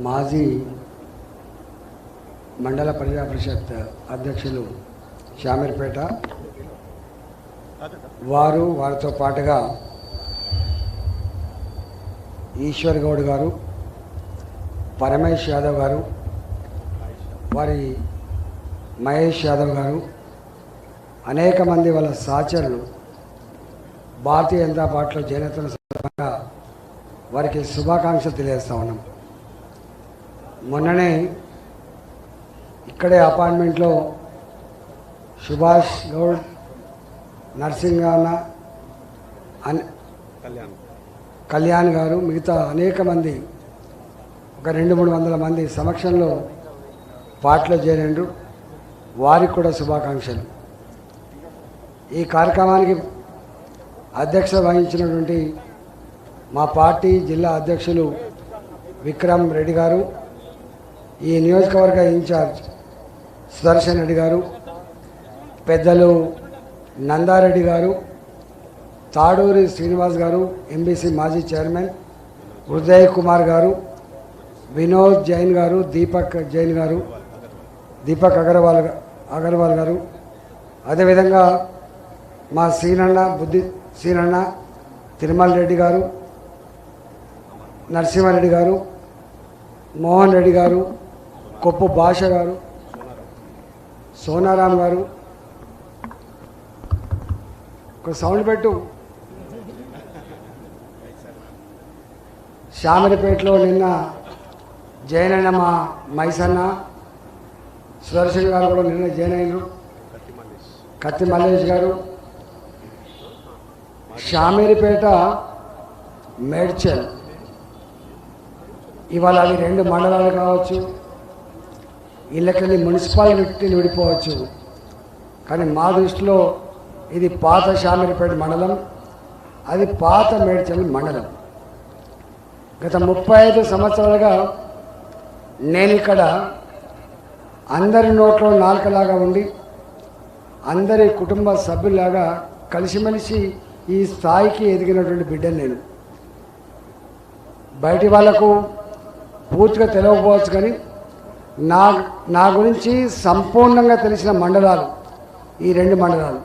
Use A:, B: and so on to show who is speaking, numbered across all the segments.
A: మాజీ మండల ప్రజా పరిషత్ అధ్యక్షులు షామీర్పేట వారితో పాటుగా ఈశ్వర్ గౌడ్ గారు, పరమేష్ యాదవ్ గారు, వారి మహేష్ యాదవ్ గారు, అనేక మంది వాళ్ళ సహచరులు భారతీయ జనతా పార్టీలో చేరుతున్న సందర్భంగా వారికి శుభాకాంక్షలు తెలియజేస్తా ఉన్నాం. మొన్ననే ఇక్కడే అపార్ట్మెంట్లో సుభాష్ గౌడ్, నర్సింగన్న, కళ్యాణ్ గారు, మిగతా అనేక మంది, ఒక 200-300 మంది సమక్షంలో పార్టీలో చేరిండ్రు. వారికి కూడా శుభాకాంక్షలు. ఈ కార్యక్రమానికి అధ్యక్షత వహించినటువంటి మా పార్టీ జిల్లా అధ్యక్షులు విక్రమ్ రెడ్డి గారు, ఈ నియోజకవర్గ ఇన్ఛార్జ్ సుదర్శన్ రెడ్డి గారు, పెద్దలు నందారెడ్డి గారు, తాడూరి శ్రీనివాస్ గారు, ఎంబీసీ మాజీ చైర్మన్, ఉదయ్ కుమార్ గారు, వినోద్ జైన్ గారు, దీపక్ జైన్ గారు, దీపక్ అగర్వాల్ గారు, అదేవిధంగా మా సీనన్న తిరుమల రెడ్డి గారు, నరసింహారెడ్డి గారు, మోహన్ రెడ్డి గారు, కొప్పు భాష గారు, సోనారాం గారు, ఒక సౌండ్ పెట్టు. శామరిపేటలో నిన్న జైన్ అయిన మా మైసన్న, సుదర్శన్ గారు కూడా నిన్న జైన్ అయినరు, కత్తి మల్లేష్ గారు, శామీరిపేట, మేడ్చల్, ఇవాళ అవి 2 మండలాలు కావచ్చు, ఇళ్ళకెళ్ళి మున్సిపాలిటీలు విడిపోవచ్చు. కానీ మా దృష్టిలో ఇది పాత శామీరిపేట మండలం, అది పాత మేడ్చల్ మండలం. గత 35 సంవత్సరాలుగా నేను ఇక్కడ అందరి నోట్లో నాలుకలాగా ఉండి, అందరి కుటుంబ సభ్యులాగా కలిసిమెలిసి ఈ స్థాయికి ఎదిగినటువంటి బిడ్డను నేను. బయటి వాళ్లకు పూర్తిగా తెలియకపోవచ్చు, కానీ నా గురించి సంపూర్ణంగా తెలిసిన మండలాలు ఈ 2 మండలాలు.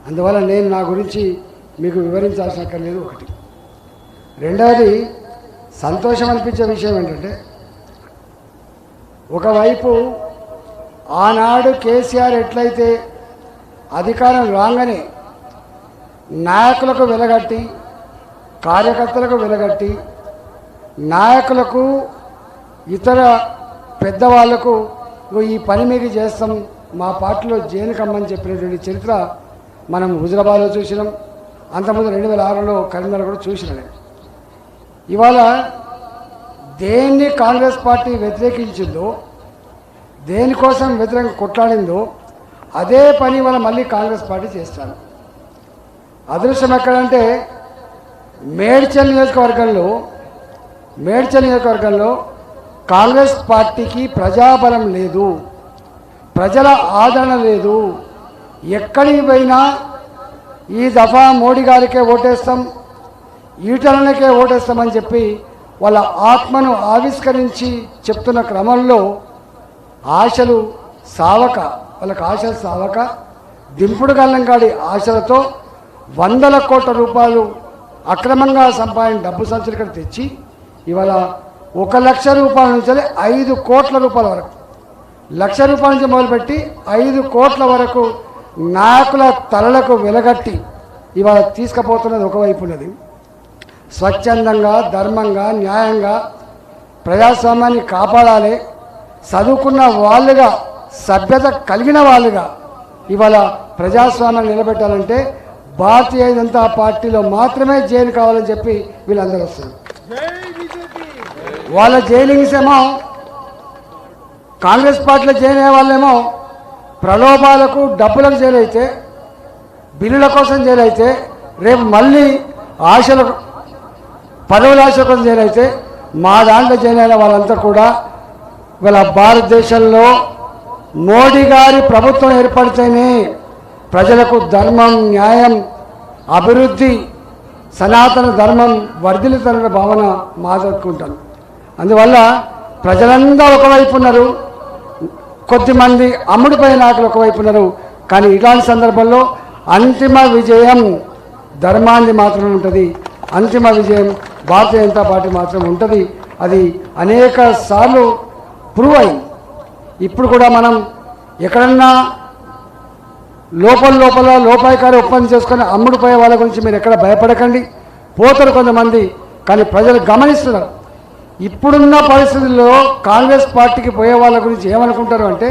A: అందువల్ల నేను నా గురించి మీకు వివరించాల్సిన అక్కర్లేదు. ఒకటి. రెండవది, సంతోషం అనిపించే విషయం ఏంటంటే, ఒకవైపు ఆనాడు కేసీఆర్ ఎట్లయితే అధికారం రాగానే నాయకులకు వెలగట్టి, కార్యకర్తలకు వెలగట్టి, నాయకులకు, ఇతర పెద్దవాళ్లకు ఈ పని మీకు చేస్తాం, మా పార్టీలో జైలు కమ్మని చెప్పినటువంటి చరిత్ర మనం హుజరాబాద్లో చూసినాం. అంతకుముందు 2006లో కరీంనగర్ కూడా చూసినాం. ఇవాళ దేన్ని కాంగ్రెస్ పార్టీ వ్యతిరేకించిందో, దేనికోసం వ్యతిరేకంగా కొట్లాడిందో అదే పని ఇవాళ మళ్ళీ కాంగ్రెస్ పార్టీ చేస్తాను. అదృష్టం ఎక్కడంటే మేడ్చల్ నియోజకవర్గంలో కాంగ్రెస్ పార్టీకి ప్రజాబలం లేదు, ప్రజల ఆదరణ లేదు. ఎక్కడికి పోయినా ఈ దఫా మోడీ గారికే ఓటేస్తాం, ఈటలకే ఓటేస్తామని చెప్పి వాళ్ళ ఆత్మను ఆవిష్కరించి చెప్తున్న క్రమంలో వాళ్ళకి ఆశలు సావక దింపుడు గల్లంగాడి ఆశలతో 100 కోట్ల రూపాయలు అక్రమంగా సంపాదించిన డబ్బు సంచులు ఇక్కడ తెచ్చి ఇవాళ 1 లక్ష రూపాయల నుంచి 5 కోట్ల రూపాయల వరకు, 1 లక్ష రూపాయల నుంచి మొదలుపెట్టి 5 కోట్ల వరకు నాయకుల తలలకు వెలగట్టి ఇవాళ తీసుకుపోతున్నది ఒకవైపు ఉన్నది. స్వచ్ఛందంగా, ధర్మంగా, న్యాయంగా ప్రజాస్వామ్యాన్ని కాపాడాలి, చదువుకున్న వాళ్ళుగా, సభ్యత కలిగిన వాళ్ళుగా ఇవాళ ప్రజాస్వామ్యాన్ని నిలబెట్టాలంటే భారతీయ జనతా పార్టీలో మాత్రమే జైలు కావాలని చెప్పి వీళ్ళందరూ వస్తారు. వాళ్ళ జైలింగ్స్ ఏమో, కాంగ్రెస్ పార్టీలో జైలు అయ్యే వాళ్ళేమో ప్రలోభాలకు, డబ్బులకు జైలు అయితే, బిల్లుల కోసం జైలు అయితే, రేపు మళ్ళీ ఆశలకు, పదవుల ఆశ కోసం జైలు అయితే, మా దాంట్లో జైలు అయిన వాళ్ళంతా కూడా ఇవాళ భారతదేశంలో మోడీ గారి ప్రభుత్వం ఏర్పడితేనే ప్రజలకు ధర్మం, న్యాయం, అభివృద్ధి, సనాతన ధర్మం వర్ధిల్లుతున్న భావన మాదనుకుంటాను. అందువల్ల ప్రజలందరూ ఒకవైపు ఉన్నారు, కొద్దిమంది అమ్ముడిపోయే నాయకులు ఒకవైపు ఉన్నారు. కానీ ఇలాంటి సందర్భంలో అంతిమ విజయం ధర్మాన్ని మాత్రమే ఉంటుంది, అంతిమ విజయం భారతీయ జనతా పార్టీ మాత్రం ఉంటుంది. అది అనేక సార్లు ప్రూవ్ అయింది. ఇప్పుడు కూడా మనం ఎక్కడన్నా లోపాయికారి ఒప్పందం చేసుకొని అమ్ముడుపోయే వాళ్ళ గురించి మీరు ఎక్కడ భయపడకండి, పోతారు కొంతమంది. కానీ ప్రజలు గమనిస్తున్నారు. ఇప్పుడున్న పరిస్థితుల్లో కాంగ్రెస్ పార్టీకి పోయే వాళ్ళ గురించి ఏమనుకుంటారు అంటే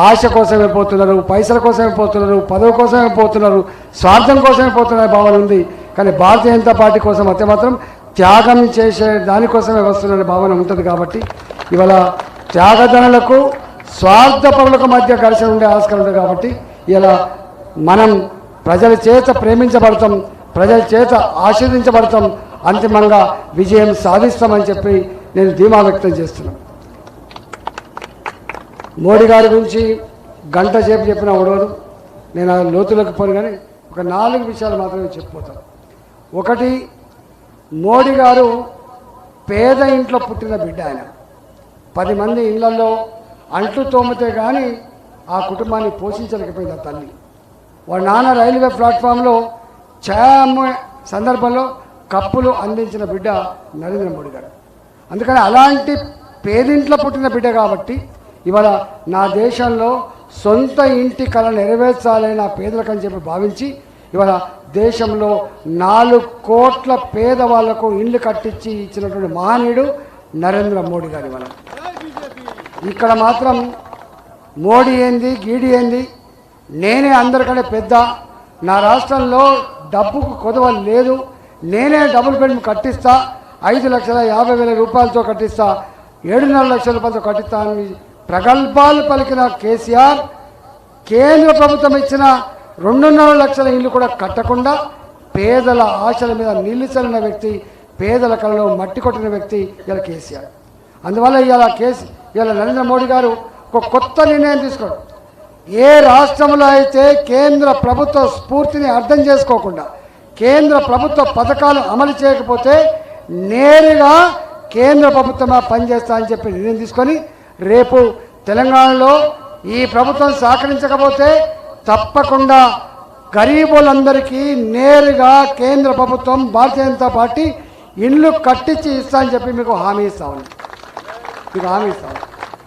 A: ఆశ కోసమే పోతున్నారు, పైసల కోసమే పోతున్నారు, పదవి కోసమే పోతున్నారు, స్వార్థం కోసమే పోతున్న భావన ఉంది. కానీ భారతీయ జనతా పార్టీ కోసం అయితే మాత్రం త్యాగం చేసే దానికోసమే వస్తున్న భావన ఉంటుంది. కాబట్టి ఇవాళ త్యాగదనులకు స్వార్థపరులకు మధ్య ఘర్షణ ఉండే ఆస్కారం ఉంది. కాబట్టి ఇలా మనం ప్రజల చేత ప్రేమించబడతాం, ప్రజల చేత ఆశీర్వదించబడతాం, అంతిమంగా విజయం సాధిస్తామని చెప్పి నేను ధీమా వ్యక్తం చేస్తున్నాను. మోడీ గారి గురించి గంట సేపు చెప్పిన ఉడవదు, నేను ఆ లోతులకు పోను. కానీ ఒక 4 విషయాలు మాత్రమే చెప్పిపోతాను. ఒకటి, మోడీ గారు పేద ఇంట్లో పుట్టిన బిడ్డ. ఆయన 10 మంది ఇళ్లలో అంట్లు తోమితే కానీ ఆ కుటుంబాన్ని పోషించలేకపోయింది ఆ తల్లి. వాడు నాన్న రైల్వే ప్లాట్ఫామ్లో ఛాయ్ అమ్మే సందర్భంలో కప్పులు అందించిన బిడ్డ నరేంద్ర మోడీ గారు. అందుకని అలాంటి పేదింట్లో పుట్టిన బిడ్డ కాబట్టి ఇవాళ నా దేశంలో సొంత ఇంటి కళ నెరవేర్చాలని నా పేదలకని చెప్పి భావించి ఇవాళ దేశంలో 4 కోట్ల పేదవాళ్లకు ఇళ్ళు కట్టించి ఇచ్చినటువంటి మహనీయుడు నరేంద్ర మోడీ గారు. ఇవాళ ఇక్కడ మాత్రం మోడీ ఏంది, గీడి ఏంది, నేనే అందరికంటే పెద్ద, నా రాష్ట్రంలో డబ్బుకు కొదవ లేదు, నేనే డబుల్ బెడ్రూమ్ కట్టిస్తా, 5,50,000 రూపాయలతో కట్టిస్తా, 7.5 లక్షల రూపాయలతో కట్టిస్తా అని ప్రగల్భాలు పలికిన కేసీఆర్ కేంద్ర ప్రభుత్వం ఇచ్చిన 2.5 లక్షల ఇల్లు కూడా కట్టకుండా పేదల ఆశల మీద నీళ్లు చల్లిన వ్యక్తి, పేదల కళలో మట్టి కొట్టిన వ్యక్తి ఇలా కేసీఆర్. అందువల్ల ఇవాళ నరేంద్ర మోడీ గారు ఒక కొత్త నిర్ణయం తీసుకోవడం. ఏ రాష్ట్రంలో అయితే కేంద్ర ప్రభుత్వ స్ఫూర్తిని అర్థం చేసుకోకుండా కేంద్ర ప్రభుత్వ పథకాలు అమలు చేయకపోతే నేరుగా కేంద్ర ప్రభుత్వమే పనిచేస్తా అని చెప్పి నిర్ణయం తీసుకొని రేపు తెలంగాణలో ఈ ప్రభుత్వం సహకరించకపోతే తప్పకుండా గరీబులందరికీ నేరుగా కేంద్ర ప్రభుత్వం భారతీయ జనతా పార్టీ ఇళ్ళు కట్టించి ఇస్తా అని చెప్పి మీకు హామీ ఇస్తామని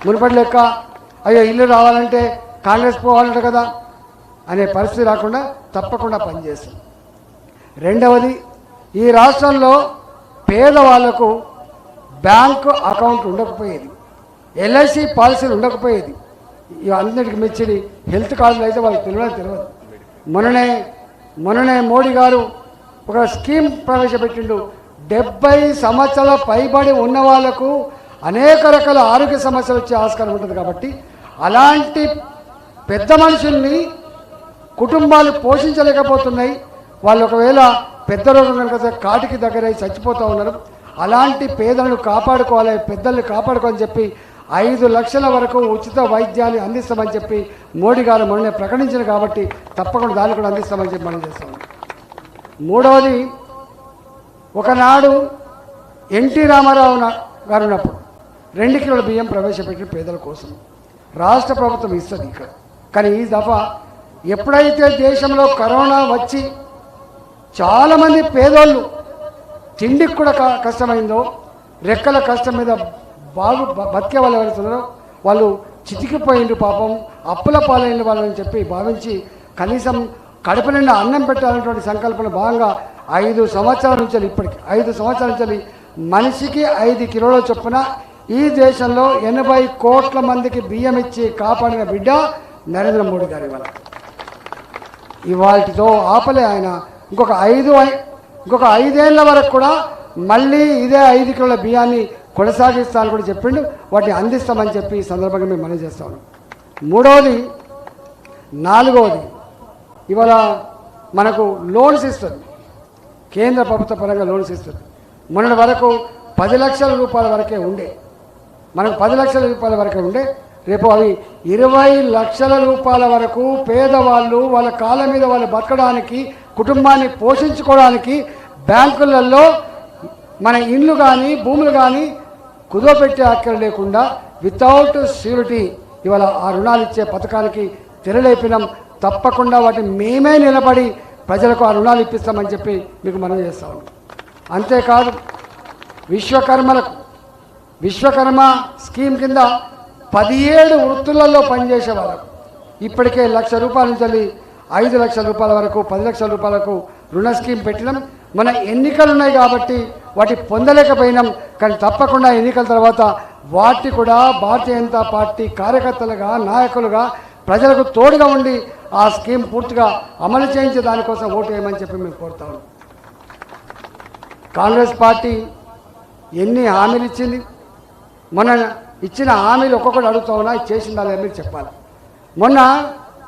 A: మునుపటి లెక్క అయ్యో ఇల్లు రావాలంటే కాంగ్రెస్ పోవాలంట కదా అనే పరిస్థితి రాకుండా తప్పకుండా పనిచేస్తాం. రెండవది, ఈ రాష్ట్రంలో పేదవాళ్లకు బ్యాంకు అకౌంట్ ఉండకపోయేది, ఎల్ఐసి పాలసీలు ఉండకపోయేది. ఇవన్నిటికి మెచ్చిడి హెల్త్ కార్డులు అయితే వాళ్ళకి తెలియదు. మొన్ననే మోడీ గారు ఒక స్కీమ్ ప్రవేశపెట్టిండు. 70 సంవత్సరాల పైబడి ఉన్న వాళ్లకు అనేక రకాల ఆరోగ్య సమస్యలు వచ్చే ఆస్కారం ఉంటుంది. కాబట్టి అలాంటి పెద్ద మనుషుల్ని కుటుంబాలు పోషించలేకపోతున్నాయి. వాళ్ళు ఒకవేళ పెద్ద రోగం కనుక కాటికి దగ్గరై చచ్చిపోతూ ఉన్నారు. అలాంటి పేదలను కాపాడుకోవాలి, పెద్దల్ని కాపాడుకోవాలని చెప్పి 5 లక్షల వరకు ఉచిత వైద్యాలు అందిస్తామని చెప్పి మోడీ గారు మొన్నే ప్రకటించారు. కాబట్టి తప్పకుండా దాన్ని కూడా అందిస్తామని చెప్పి మనం చేస్తాం. మూడవది, ఒకనాడు ఎన్టీ రామారావు గారు ఉన్నప్పుడు 2 కిలోల బియ్యం ప్రవేశపెట్టిన పేదల కోసం రాష్ట్ర ప్రభుత్వం ఇస్తుంది ఇక్కడ. కానీ ఈ దఫా ఎప్పుడైతే దేశంలో కరోనా వచ్చి చాలామంది పేదోళ్ళు తిండికి కూడా కష్టమైందో, రెక్కల కష్టం మీద బతికే వాళ్ళు ఎవరుతున్నారో వాళ్ళు చితికిపోయిండ్రు, పాపం అప్పుల పాలైన వాళ్ళని చెప్పి భావించి కనీసం కడుపు నిండా అన్నం పెట్టాలనేటువంటి సంకల్పన భాగంగా 5 సంవత్సరాల నుంచి ఇప్పటికి 5 సంవత్సరాల నుంచి మనిషికి 5 కిలోల చొప్పున ఈ దేశంలో 80 కోట్ల మందికి బియ్యం ఇచ్చి కాపాడిన బిడ్డ నరేంద్ర మోడీ గారు. ఇవాళతో ఆపలే ఆయన. ఇంకొక 5 ఏళ్ల వరకు కూడా మళ్ళీ ఇదే 5 కిలోల బియ్యాన్ని కొనసాగిస్తామని కూడా చెప్పిండు. వాటిని అందిస్తామని చెప్పి ఈ సందర్భంగా మేము మనం చేస్తాము. నాలుగవది ఇవాళ మనకు లోన్స్ ఇస్తుంది, కేంద్ర ప్రభుత్వ పరంగా లోన్స్ ఇస్తుంది. మొన్నటి వరకు 10 లక్షల రూపాయల వరకే ఉండే, మనకు 10 లక్షల రూపాయల వరకే ఉండే. రేపు అవి 20 లక్షల రూపాయల వరకు పేదవాళ్ళు వాళ్ళ కాళ్ళ మీద వాళ్ళు బతకడానికి, కుటుంబాన్ని పోషించుకోవడానికి బ్యాంకులలో మన ఇండ్లు కానీ భూములు కానీ కుదోపెట్టే అక్కర లేకుండా వితౌట్ ష్యూరిటీ ఇవాళ ఆ రుణాలు ఇచ్చే పథకానికి తెరలేపినాం. తప్పకుండా వాటిని మేమే నిలబడి ప్రజలకు ఆ రుణాలు ఇప్పిస్తామని చెప్పి మీకు మనం చేస్తా ఉన్నాం. అంతేకాదు విశ్వకర్మ స్కీమ్ కింద 17 వృత్తులలో పనిచేసే వాళ్ళకు ఇప్పటికే ₹1,00,000 నుంచి 5 లక్షల రూపాయల వరకు 10 లక్షల రూపాయలకు రుణ స్కీమ్ పెట్టినాం. మన ఎన్నికలు ఉన్నాయి కాబట్టి వాటి పొందలేకపోయినాం. కానీ తప్పకుండా ఎన్నికల తర్వాత వాటి కూడా భారతీయ జనతా పార్టీ కార్యకర్తలుగా నాయకులుగా ప్రజలకు తోడుగా ఉండి ఆ స్కీమ్ పూర్తిగా అమలు చేయించే దానికోసం ఓటు వేయమని చెప్పి మేము కోరుతాము. కాంగ్రెస్ పార్టీ ఎన్ని హామీలు ఇచ్చింది? మొన్న ఇచ్చిన హామీలు ఒక్కొక్కటి అడుగుతా ఉన్నా, చేసిందా మీరు చెప్పాలి. మొన్న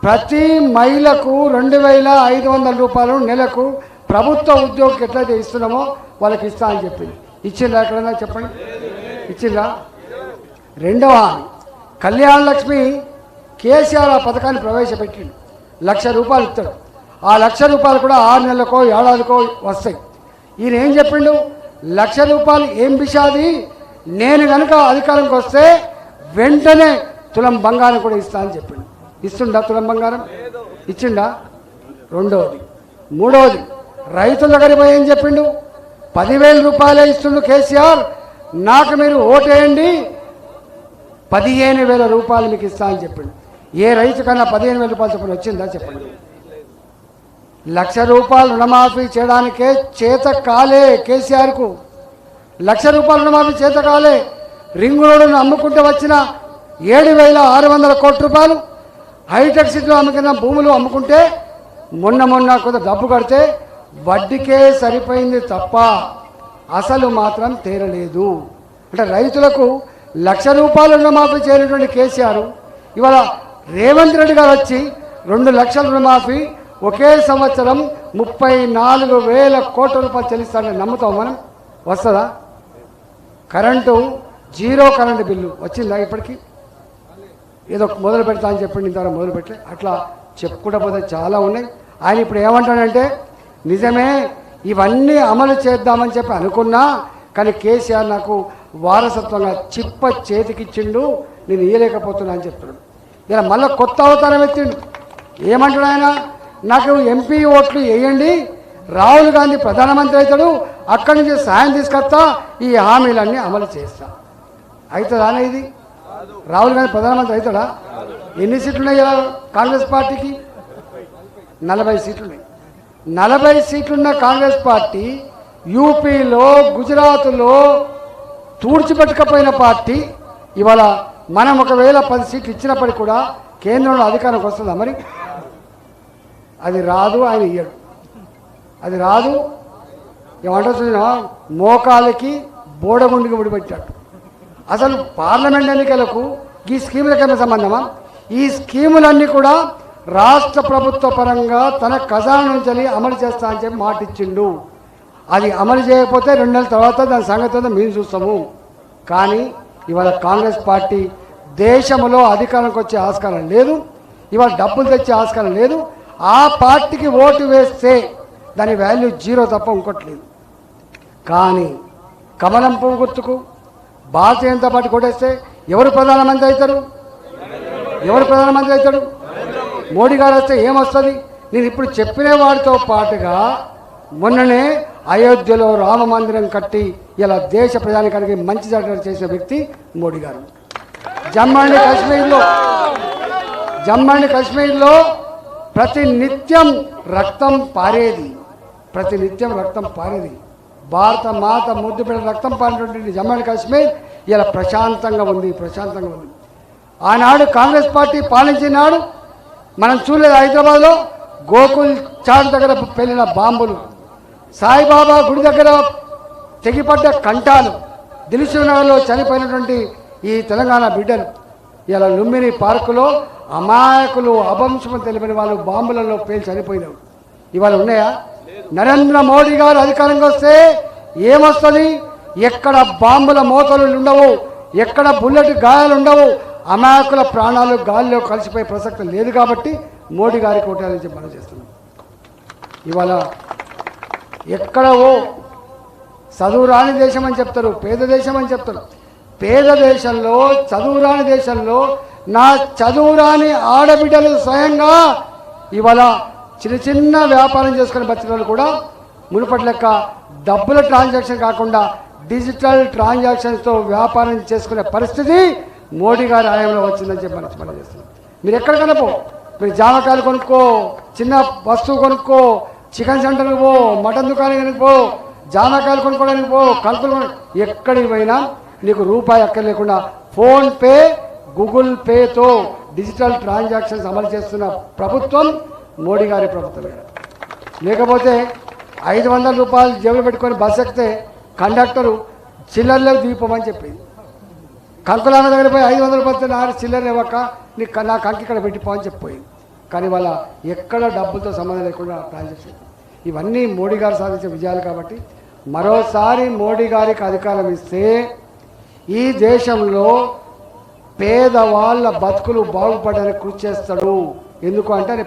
A: ప్రతి మహిళకు 2,500 రూపాయలు నెలకు ప్రభుత్వ ఉద్యోగికి ఎట్లయితే ఇస్తున్నామో వాళ్ళకి ఇస్తా అని చెప్పింది. ఇచ్చిందా? ఎక్కడన్నా చెప్పండి, ఇచ్చిందా? రెండవ హామీ కళ్యాణ లక్ష్మి. కేసీఆర్ ఆ పథకాన్ని ప్రవేశపెట్టిండు. ₹1,00,000 ఇస్తాడు. ఆ ₹1,00,000 కూడా 6 నెలలకో ఏడాదికో వస్తాయి. ఈయన ఏం చెప్పిండు? ₹1,00,000 ఏం బిషాది, నేను కనుక అధికారంకి వస్తే వెంటనే తులం బంగారం కూడా ఇస్తా అని చెప్పిండు. ఇస్తుండా తులం బంగారం? ఇచ్చిండా? రెండవది. మూడవది రైతుల దగ్గర పోయి ఏం చెప్పిండు? 10,000 రూపాయలే ఇస్తుండు కేసీఆర్, నాకు మీరు ఓటేయండి, 15,000 రూపాయలు మీకు ఇస్తా అని చెప్పిండు. ఏ రైతు కన్నా 15,000 రూపాయలు చెప్పండి, వచ్చిందా చెప్పండి? ₹1,00,000 రుణమాఫీ చేయడానికే చేత కాలే కేసీఆర్కు. ₹1,00,000 రుణమాఫీ చేత కాలే. రింగు రోడ్డును అమ్ముకుంటే వచ్చిన 7,600 కోట్ల రూపాయలు, హైటెక్ సిటీలో అమ్ముకున్న భూములు అమ్ముకుంటే మొన్న కొంత డబ్బు కడితే వడ్డీకే సరిపోయింది తప్ప అసలు మాత్రం తీరలేదు. అంటే రైతులకు ₹1,00,000 రుణమాఫీ చేయనటువంటి కేసీఆర్ ఇవాళ రేవంత్ రెడ్డి గారు వచ్చి 2 లక్షల రుణమాఫీ ఒకే సంవత్సరం 34,000 కోట్ల రూపాయలు చెల్లిస్తాడని నమ్ముతాం మనం? వస్తుందా? కరెంటు జీరో కరెంటు బిల్లు వచ్చిందా ఇప్పటికీ? ఏదో మొదలు పెడతా అని చెప్పండి, ఇంతవరకు మొదలు పెట్టలే. అట్లా చెప్పుకుంటూ పోతే చాలా ఉన్నాయి. ఆయన ఇప్పుడు ఏమంటాడంటే నిజమే ఇవన్నీ అమలు చేద్దామని చెప్పి అనుకున్నా, కానీ కేసీఆర్ నాకు వారసత్వంగా చిప్ప చేతికిచ్చిండు, నేను ఇయ్యలేకపోతున్నా అని చెప్తున్నాడు. ఇలా మళ్ళీ కొత్త అవతారం ఎత్తిండు. ఏమంటాడు ఆయన? నాకు ఎంపీ ఓట్లు వేయండి, రాహుల్ గాంధీ ప్రధానమంత్రి అవుతాడు, అక్కడి నుంచి సాయం తీసుకొస్తా, ఈ హామీలన్నీ అమలు చేస్తా. అవుతుందా ఇది? రాహుల్ గాంధీ ప్రధానమంత్రి అవుతాడా? ఎన్ని సీట్లు ఉన్నాయి కాంగ్రెస్ పార్టీకి? 40 సీట్లు ఉన్నాయి. 40 సీట్లున్న కాంగ్రెస్ పార్టీ యూపీలో గుజరాత్లో తూడ్చిపెట్టకపోయిన పార్టీ ఇవాళ మనం ఒకవేళ 10 సీట్లు ఇచ్చినప్పటికీ కూడా కేంద్రంలో అధికారంకి వస్తుందా? మరి అది రాదు. ఆయన ఇయ్యడు, అది రాదు. ఏమంటున్నా మోకాలకి బోడగుండికి ముడిపెట్టాడు. అసలు పార్లమెంట్ ఎన్నికలకు ఈ స్కీములకైనా సంబంధమా? ఈ స్కీములన్నీ కూడా రాష్ట్ర ప్రభుత్వ పరంగా తన ఖజానా నుంచి అమలు చేస్తా అని చెప్పి మాట ఇచ్చిండు. అది అమలు చేయకపోతే 2 నెలల తర్వాత దాని సంగతి మేము చూస్తాము. కానీ ఇవాళ కాంగ్రెస్ పార్టీ దేశంలో అధికారానికి వచ్చే ఆస్కారం లేదు, ఇవాళ డబ్బులు తెచ్చే ఆస్కారం లేదు. ఆ పార్టీకి ఓటు వేస్తే దాని వాల్యూ జీరో తప్ప ఇంకోట్లేదు. కానీ కమలం పువ్వు గుర్తుకు భారతీయ జనతా పార్టీ కొట్టేస్తే ఎవరు ప్రధానమంత్రి అవుతారు? ఎవరు ప్రధానమంత్రి అవుతాడు? మోడీ గారు వస్తే ఏమొస్తుంది? నేను ఇప్పుడు చెప్పిన వాడితో పాటుగా మొన్ననే అయోధ్యలో రామ మందిరం కట్టి ఇలా దేశ ప్రజానికానికి మంచి జరగడం చేసిన వ్యక్తి మోడీ గారు. జమ్మూ అండ్ కాశ్మీర్లో ప్రతి నిత్యం రక్తం పారేది, భారత మాత ముద్దు బిడ్డ రక్తం పారినటువంటి జమ్మూ అండ్ కాశ్మీర్ ఇలా ప్రశాంతంగా ఉంది. ఆనాడు కాంగ్రెస్ పార్టీ పాలించిన నాడు మనం చూడలేదు, హైదరాబాద్లో గోకుల్ చాట్ దగ్గర పెళ్ళిన బాంబులు, సాయిబాబా గుడి దగ్గర తెగిపడ్డ కంఠాలు, దిల్సుఖ్నగర్లో చనిపోయినటువంటి ఈ తెలంగాణ బిడ్డలు, ఇలా లుంబిని పార్కులో అమాయకులు అభంశం తెలిపిన వాళ్ళు బాంబులలో పేలి చనిపోయినారు. ఇవాళ ఉన్నాయా? నరేంద్ర మోడీ గారు అధికారంగా వస్తే ఏమొస్తుంది? ఎక్కడ బాంబుల మోతలు ఉండవు, ఎక్కడ బుల్లెట్ గాయాలు ఉండవు, అమాయకుల ప్రాణాలు గాలిలో కలిసిపోయే ప్రసక్తి లేదు. కాబట్టి మోడీ గారికి ఓటాలని చెప్పి మనం చేస్తున్నాం. ఇవాళ ఎక్కడవో చదువు రాని దేశం అని చెప్తారు, పేద దేశం అని చెప్తారు. పేద దేశంలో, చదువురాని దేశంలో నా చదువురాని ఆడబిడ్డలు స్వయంగా ఇవాళ చిన్న చిన్న వ్యాపారం చేసుకునే బతికిన వాళ్ళు కూడా మునుపటి లెక్క డబ్బుల ట్రాన్సాక్షన్ కాకుండా డిజిటల్ ట్రాన్సాక్షన్స్తో వ్యాపారం చేసుకునే పరిస్థితి మోడీ గారి హయాంలో వచ్చిందని చెప్పి మనం చేస్తున్నాం. మీరు ఎక్కడికైనా పో, మీరు జామకాయలు కొనుక్కో, చిన్న వస్తువు కొనుక్కో, చికెన్ సెంటర్కి పో, మటన్ దుకాణానికి పో, జామకాయలు కొనుక్కోవడానికి పో, కలుపులు ఎక్కడికి పోయినా నీకు రూపాయి అక్కర్లేకుండా ఫోన్పే, గూగుల్ పేతో డిజిటల్ ట్రాన్సాక్షన్స్ అమలు చేస్తున్న ప్రభుత్వం మోడీ గారి ప్రభుత్వమే. లేకపోతే 500 రూపాయలు జేబులు పెట్టుకొని బస్సు ఎక్కితే కండక్టరు చిల్లర్లో దిగిపోమని చెప్పింది. కంకులాన దగ్గర పోయి 500 రూపాయలు నా చిల్లర ఇవ్వక నా కంకి ఇక్కడ పెట్టిపోని చెప్పిపోయింది. కానీ వాళ్ళ ఎక్కడ డబ్బులతో సంబంధం లేకుండా ట్రాన్సాక్షన్. ఇవన్నీ మోడీ గారు సాధించే విజయాలు. కాబట్టి మరోసారి మోడీ గారికి అధికారం ఇస్తే ఈ దేశంలో పేదవాళ్ళ బతుకులు బాగుపడడానికి కృషి చేస్తాడు. ఎందుకు అంటే